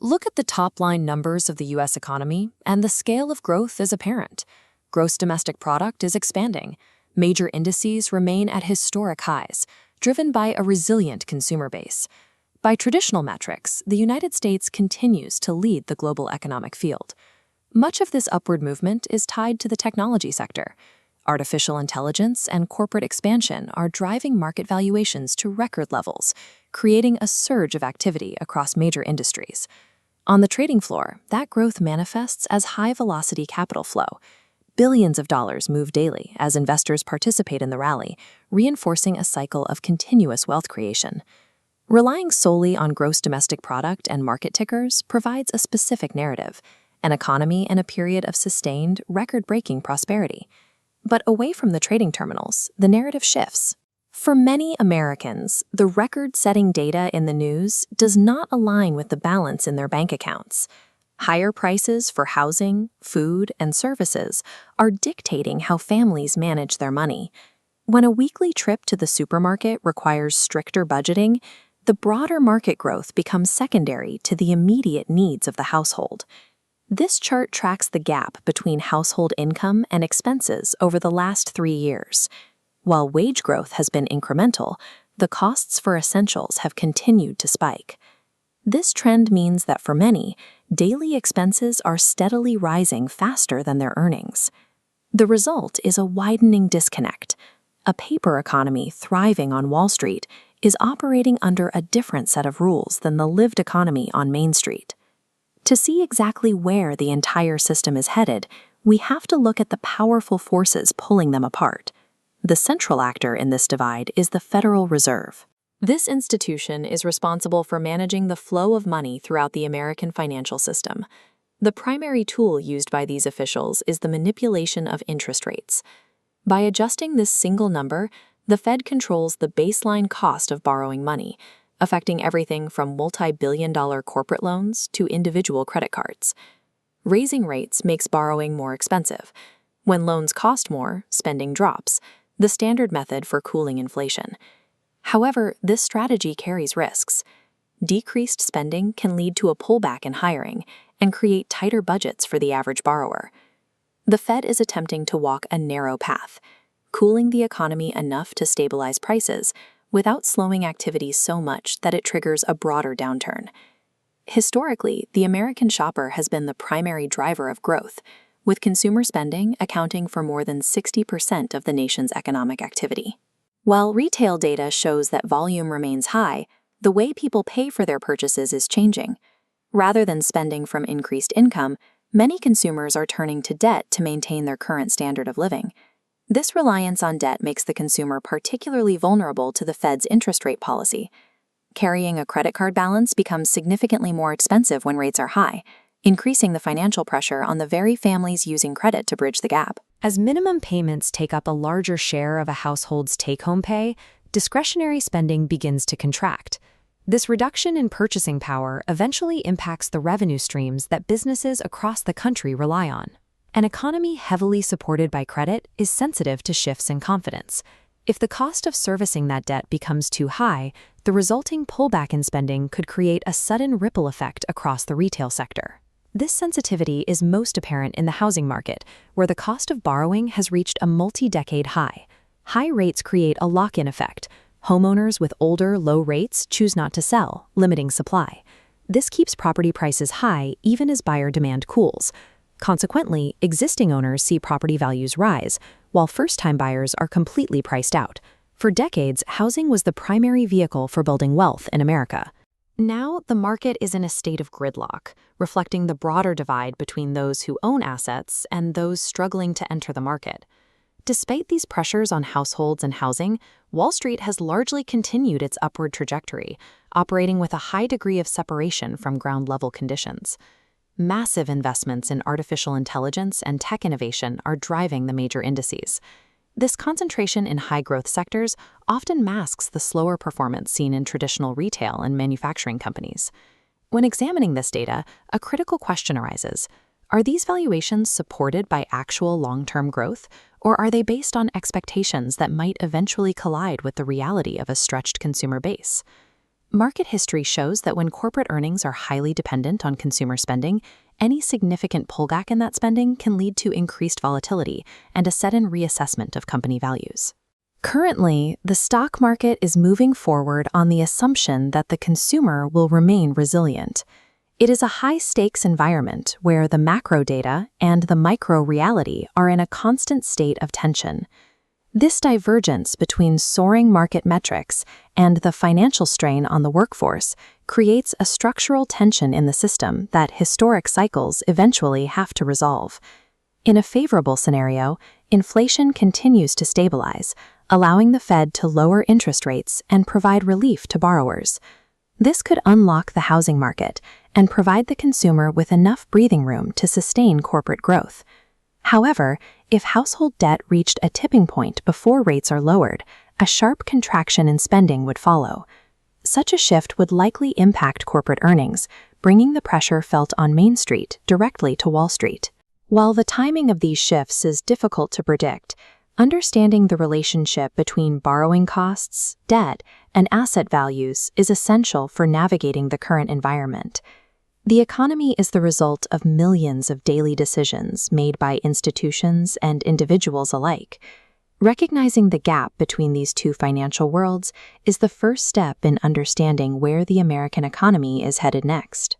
Look at the top-line numbers of the U.S. economy, and the scale of growth is apparent. Gross domestic product is expanding. Major indices remain at historic highs, driven by a resilient consumer base. By traditional metrics, the United States continues to lead the global economic field. Much of this upward movement is tied to the technology sector. Artificial intelligence and corporate expansion are driving market valuations to record levels, creating a surge of activity across major industries. On the trading floor, that growth manifests as high-velocity capital flow. Billions of dollars move daily as investors participate in the rally, reinforcing a cycle of continuous wealth creation. Relying solely on gross domestic product and market tickers provides a specific narrative, an economy in a period of sustained, record-breaking prosperity. But away from the trading terminals, the narrative shifts. For many Americans, the record-setting data in the news does not align with the balance in their bank accounts. Higher prices for housing, food, and services are dictating how families manage their money. When a weekly trip to the supermarket requires stricter budgeting, the broader market growth becomes secondary to the immediate needs of the household. This chart tracks the gap between household income and expenses over the last 3 years. While wage growth has been incremental, the costs for essentials have continued to spike. This trend means that for many, daily expenses are steadily rising faster than their earnings. The result is a widening disconnect. A paper economy thriving on Wall Street is operating under a different set of rules than the lived economy on Main Street. To see exactly where the entire system is headed, we have to look at the powerful forces pulling them apart. The central actor in this divide is the Federal Reserve. This institution is responsible for managing the flow of money throughout the American financial system. The primary tool used by these officials is the manipulation of interest rates. By adjusting this single number, the Fed controls the baseline cost of borrowing money, affecting everything from multi-billion-dollar corporate loans to individual credit cards. Raising rates makes borrowing more expensive. When loans cost more, spending drops, the standard method for cooling inflation. However, this strategy carries risks. Decreased spending can lead to a pullback in hiring and create tighter budgets for the average borrower. The Fed is attempting to walk a narrow path, cooling the economy enough to stabilize prices without slowing activity so much that it triggers a broader downturn. Historically, the American shopper has been the primary driver of growth, with consumer spending accounting for more than 60% of the nation's economic activity. While retail data shows that volume remains high, the way people pay for their purchases is changing. Rather than spending from increased income, many consumers are turning to debt to maintain their current standard of living. This reliance on debt makes the consumer particularly vulnerable to the Fed's interest rate policy. Carrying a credit card balance becomes significantly more expensive when rates are high, increasing the financial pressure on the very families using credit to bridge the gap. As minimum payments take up a larger share of a household's take-home pay, discretionary spending begins to contract. This reduction in purchasing power eventually impacts the revenue streams that businesses across the country rely on. An economy heavily supported by credit is sensitive to shifts in confidence. If the cost of servicing that debt becomes too high, the resulting pullback in spending could create a sudden ripple effect across the retail sector. This sensitivity is most apparent in the housing market, where the cost of borrowing has reached a multi-decade high. High rates create a lock-in effect. Homeowners with older, low rates choose not to sell, limiting supply. This keeps property prices high even as buyer demand cools. Consequently, existing owners see property values rise, while first-time buyers are completely priced out. For decades, housing was the primary vehicle for building wealth in America. Now, the market is in a state of gridlock, reflecting the broader divide between those who own assets and those struggling to enter the market. Despite these pressures on households and housing, Wall Street has largely continued its upward trajectory, operating with a high degree of separation from ground-level conditions. Massive investments in artificial intelligence and tech innovation are driving the major indices. This concentration in high-growth sectors often masks the slower performance seen in traditional retail and manufacturing companies. When examining this data, a critical question arises. Are these valuations supported by actual long-term growth, or are they based on expectations that might eventually collide with the reality of a stretched consumer base? Market history shows that when corporate earnings are highly dependent on consumer spending, any significant pullback in that spending can lead to increased volatility and a sudden reassessment of company values. Currently, the stock market is moving forward on the assumption that the consumer will remain resilient. It is a high-stakes environment where the macro data and the micro reality are in a constant state of tension. This divergence between soaring market metrics and the financial strain on the workforce creates a structural tension in the system that historic cycles eventually have to resolve. In a favorable scenario, inflation continues to stabilize, allowing the Fed to lower interest rates and provide relief to borrowers. This could unlock the housing market and provide the consumer with enough breathing room to sustain corporate growth. However, if household debt reached a tipping point before rates are lowered, a sharp contraction in spending would follow. Such a shift would likely impact corporate earnings, bringing the pressure felt on Main Street directly to Wall Street. While the timing of these shifts is difficult to predict, understanding the relationship between borrowing costs, debt, and asset values is essential for navigating the current environment. The economy is the result of millions of daily decisions made by institutions and individuals alike. Recognizing the gap between these two financial worlds is the first step in understanding where the American economy is headed next.